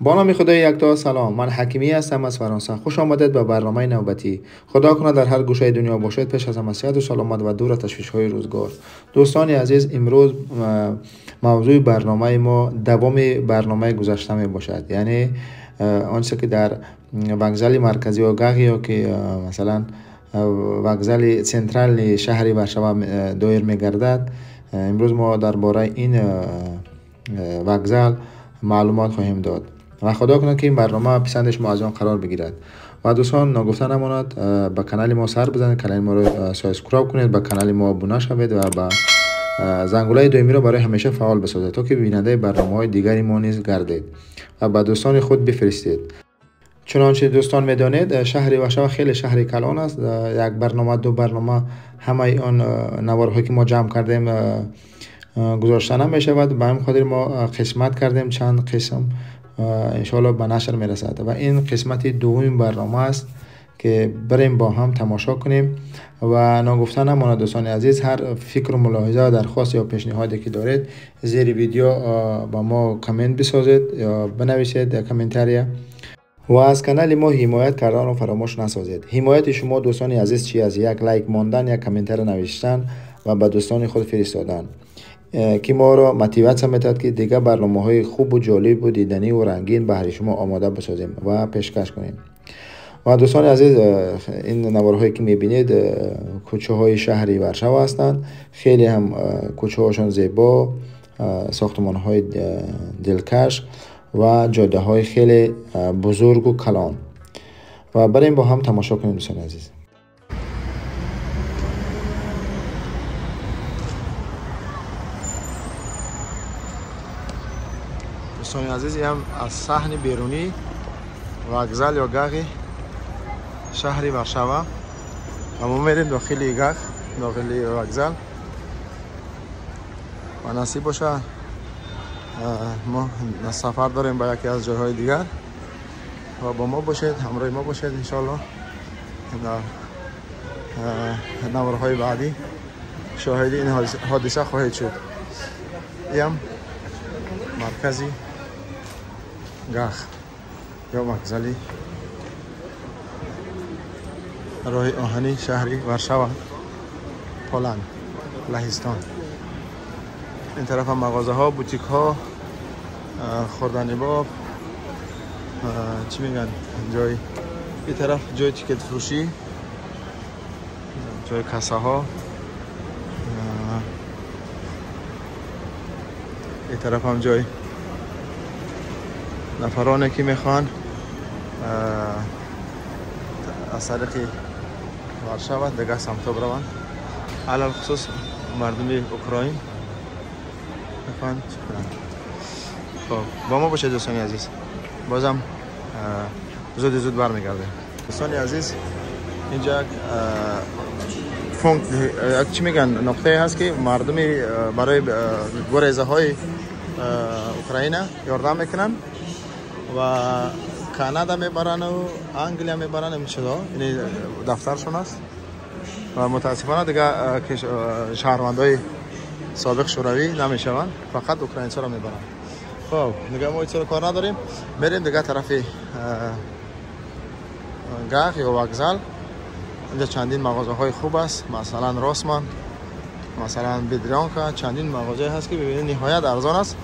با نام خدای یکتا. سلام، من حکیمی هستم از فرانسه. خوش آمدید به برنامه نوبتی. خدا کنه در هر گوشه دنیا باشید. پیش از همه صحت و سلامت و دور از تشویش‌های روزگار. دوستان عزیز، امروز موضوع برنامه ما دوام برنامه گذشته می باشد، یعنی آنچه که در وокزال مرکزی آگاه یا که مثلا وокزال سنترال شهر ورشوا دایر می‌گردد. امروز ما درباره این وокزال معلومات خواهیم داد و خدا کنه که این برنامه پسند شما از آن قرار بگیرد. و دوستان نگفته نماند به کانال ما سر بزنید، کانال ما رو سابسکرایب کنید، به کانال ما ابونه شوید و به زنگوله دومی رو برای همیشه فعال بسازید تا که بیننده برنامه‌های دیگری ما نیز گردید و به دوستان خود بفرستید. چنانچه دوستان میدانید شهر ورشوا خیلی شهر کلان است. یک برنامه دو برنامه همه آن نوارهایی که ما جمع کردیم گذاشته نمی شود. به همین خاطر ما قسمت کردیم، چند قسم انشاءالله به نشر می رسد و این قسمت دوم برنامه است که بریم با هم تماشا کنیم. و نگفته نماند دوستان عزیز، هر فکر و ملاحظه درخواست یا پیشنهادی که دارید زیر ویدیو با ما کامنت بسازید یا بنویسید کامنتاریا و از کانال ما حمایت کردن رو فراموش نسازید. حمایت شما دوستان عزیز چی از یک لایک ماندن، یک کامنتار نوشتن و به دوستان خود فرستادن که ما را موتیویت می‌دهد که دیگه برنامه‌های خوب و جالب و دیدنی و رنگین برای شما آماده بسازیم و پیشکش کنیم. و دوستان عزیز، این نوارهایی که می‌بینید کوچه‌های شهری ورشوا هستند. خیلی هم کوچه‌هاشون زیبا، ساختمان‌های دلکش و جاده‌های خیلی بزرگ و کلان. و بریم با هم تماشا کنیم دوستان عزیز. دوستان عزیز، هم از صحن بیرونی وокزال یا گاغی شهر ورشوا و ما میریم داخلی گاغ، داخلی وокزال و نصیب باشه ما سفر داریم به یکی از جاهای دیگر و با ما باشید، همراه ما باشید انشالله. در نوارهای بعدی شاهدی این حادثه خواهید شد. این مرکزی گاغ یا وокزالی راه آهنی شهری ورشوا، پولند، لهستان. این طرف هم مغازه ها، بوتیک ها، خوردنی باب، چی میگن جای، این طرف جای تیکت فروشی، جای کاسه ها، این طرف هم جای نفرانی که میخوان از طریق ورشوا دیگه سمت بروند، علل خصوص مردم اوکراین میخوان. خب با ما باشید دوستان عزیز، بازم زود برمیگردیم. دوستان عزیز، اینجا چی میگن نقطه هست که مردم برای گریزه های اوکراین یاردم میکنن و کانادا میبرن و انگلیا میبرن. این چیزا این دفترشون است و متاسفانه دیگه شهروندای سابق شوروی نمیشوند، فقط اوکراینی ها رو میبرن. خب دیگه ما هیچ کار نداریم، بریم دیگه طرف گاغ یا وокزال. اینجا چندین مغازه های خوب است، مثلا راسمان، مثلا بدرانکا، چندین مغازه هست که ببینید نهایت ارزان است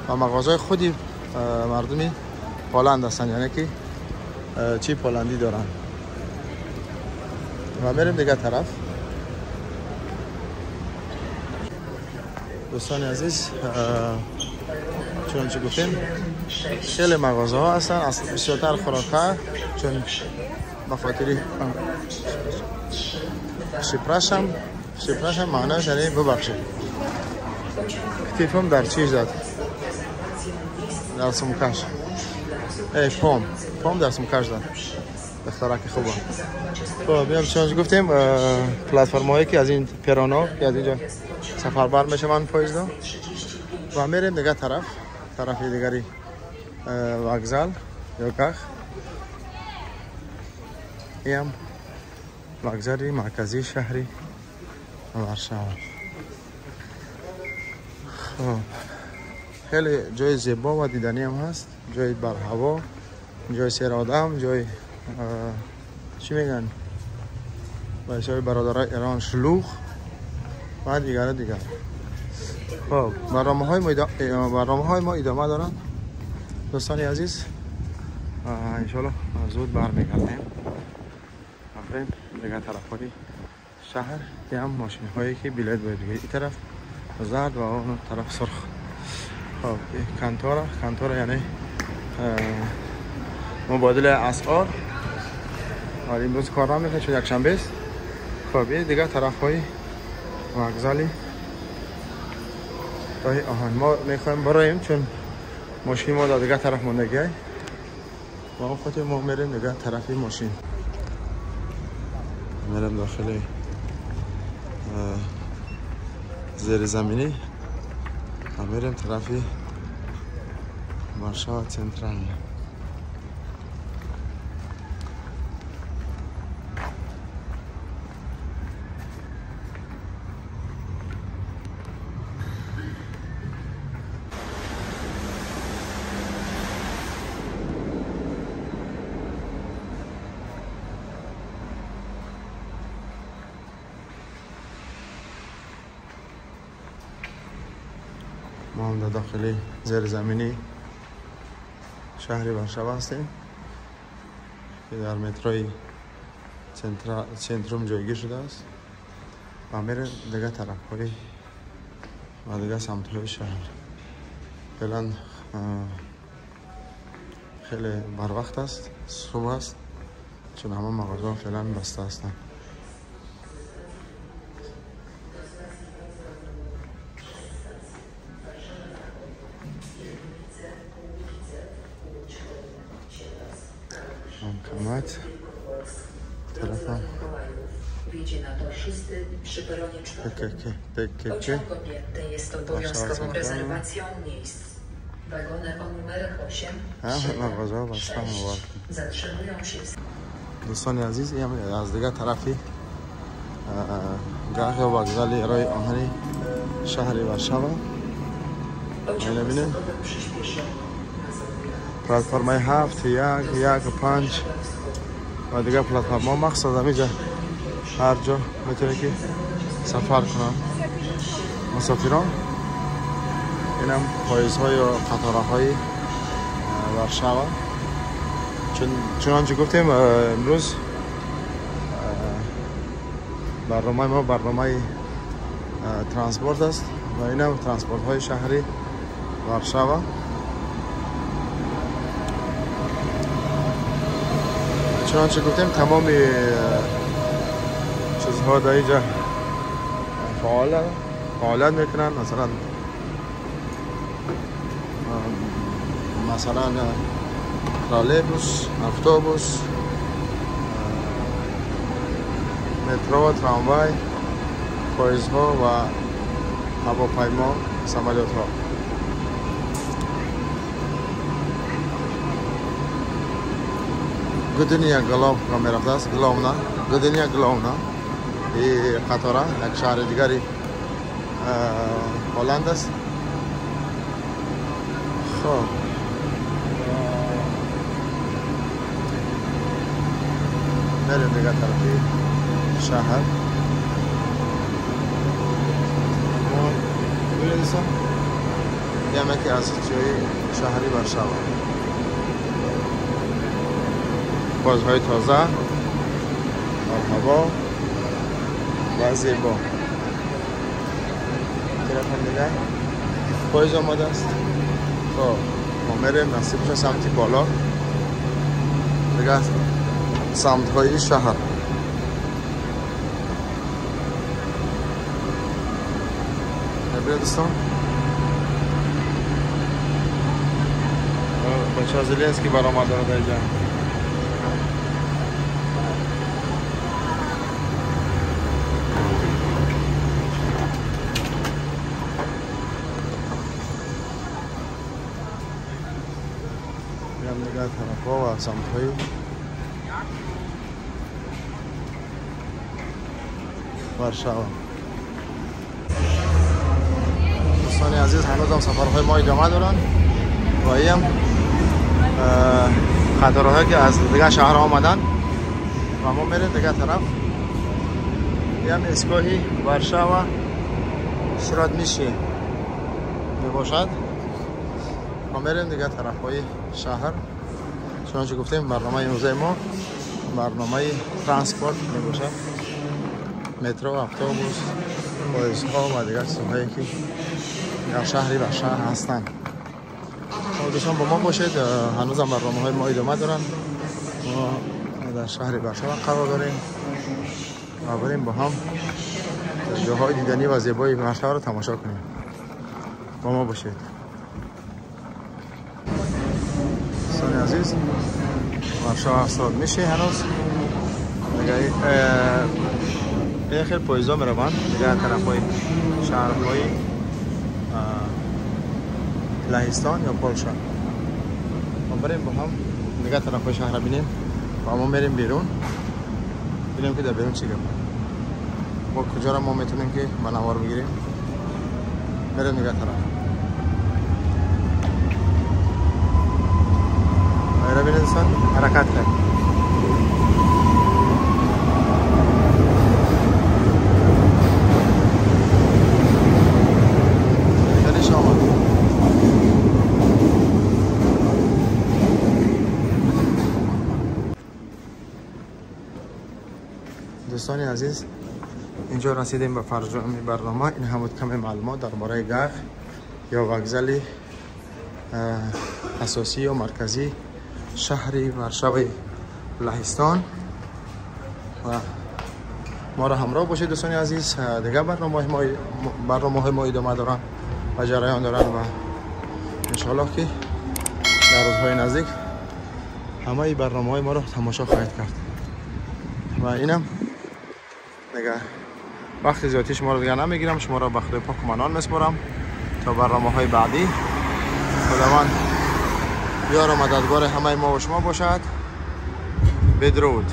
و مغازه خودی مردمی پولند هستن، یعنی که چی پولندی دارن. و بریم دیگه طرف. دوستان عزیز، چون چی گفتیم خیلی مغازه ها هستن، از بسیارتر خوراک‌ها، چون بخاطری شپرش هم معنیش یعنی ببخشید. کتیفم در چیز داد، در سمکش پام در سمکش داد، دخترک خوبه. خب بیام چون گفتیم پلتفرم هایی که از این پیرانا که از اینجا سفر بر میشه من پایزده و میریم دیگه طرف دیگری وокزال یا گاغ. این وокزالی مرکزی شهری ورشوا. خب خیلی جای زیبا و دیدنی هم هست، جای بر هوا، جای سیر آدم، جای چی میگن به حساب برادرای ایران شلوغ و دیگر. خب برنامه‌های ما ادامه دارن دوستان عزیز. انشالله زود برمیگردیم. بریم دیگه طرفای شهر. که هم ماشین هایی که بلیط باید بگیری این طرف زرد و اون طرف سرخ. خب کانتور یعنی مبادله اسعار. ولی امروز کار نمیکنه چون یک شنبه است. خب دیگه طرف های وокزالی راهی آهن ما میخوایم برایم چون ماشین ما دیگه طرف موندگی و اون خاطر ما میریم دیگه طرفی ماشین. میرم داخل زیر زمینی و میریم طرفی وارشاوا سنترال. ما هم در داخل زیر زمینی شهر وارشاوا هستیم که در متروی سنتروم جایگیر شده است و میره دیگه طرف های و دیگه سمت های شهر. فعلا خیلی بر وقت است، صبح است چون همه مغازه فعلا بسته هستند. Bankomat. Telefon. Wjedzie na tor 6 przy peronie 4. PKK. Objęte jest obowiązkową rezerwacją miejsc. Wagony o numerach 8, 7, 6 zatrzymują się. دوستان عزیز از دیگه طرفی گاه وокزالی رای آهنی شهر وارشاوا می‌بینیم. پلتفرمای 7 1 5 و دیگه پلتفرما مخصوص اینجا هر جا میتونه که سفر کنن مسافران. اینم پایزهای و قطارهای وارشاوا. چنانچه گفتیم امروز برنامه ما برنامه ترانسپورت است و اینم ترانسپورت های شهری وارشاوا. چنانچه گفتیم تمام چیزها در اینجا فعالیت میکنن. مثلا ترالیبوس، اتوبوس، مترو، تراموای، پایزها و هواپیما، سمالیات ها. گدنیا گلاو را میرفته است. گدنیا گلاونا این قطاره یک شهر دیگری هلند است. خب میریم دیگه طرفی شهر. ببینید یکی از جای شهری وارشاوا. بازهای تازه، هوا و زیبا. طرف دیگه پاییز آماده است. خب ما میریم نصیب سمت بالا دیگه سمت های شهر. ببینید دوستان بچه ها زلینسکی برآمده در اینجا. دیگر طرف ها و سمت های وارشاوا. دوستان عزیز هنوز هم سفرهای ما ادامه دارن و این قطارهایی که از دیگه شهر آمدن و ما میریم دیگه طرف. این ایستگاهی ورشاوا شرادمیشی میباشد. ما میریم دیگه طرف های شهر. چنانچه گفتیم برنامه امروز ما برنامه ترانسپورت میباشد، مترو، اتوبوس، پلیس‌ها و دیگر چیزهایی که در شهری و شهر هستند. دوستان با ما باشید، هنوز هم برنامه‌های ما ادامه دارن. ما در شهر ورشاوا قرار داریم و بریم با هم جاهای دیدنی و زیبای ورشاوا رو تماشا کنیم. با ما باشید دوستان عزیز. ورشاوا استاد میشه هنوز دیگه خیلی پاییزا میروند دیگه طرف های شهرهای لهستان یا پولشا. ما بریم با هم دیگه طرف های شهر بینیم و ما میریم بیرون ببینیم که در بیرون چی گپ و کجا را ما میتونیم که منوار بگیریم. میریم دیگه طرف ایره بینید دوستان، حرکت کرد. دوستان عزیز اینجا رسیدیم به فرجام برنامه. این هم بود کمی معلومات درباره گاخ یا وокزال اساسی و مرکزی شهری ورشاوای لهستان و ما را همراه باشید دوستان عزیز. دیگه برنامه ما ادامه دارن و جریان دارن و انشالله که در روزهای نزدیک همه برنامه‌های ما را تماشا خواهید کرد و اینم دیگه وقت زیادی شما رو دیگه نمیگیرم. شما را به خدای پاک منان میسپارم تا برنامه‌های بعدی. خداوند یار و مددگار همه ما و شما باشد. بدرود.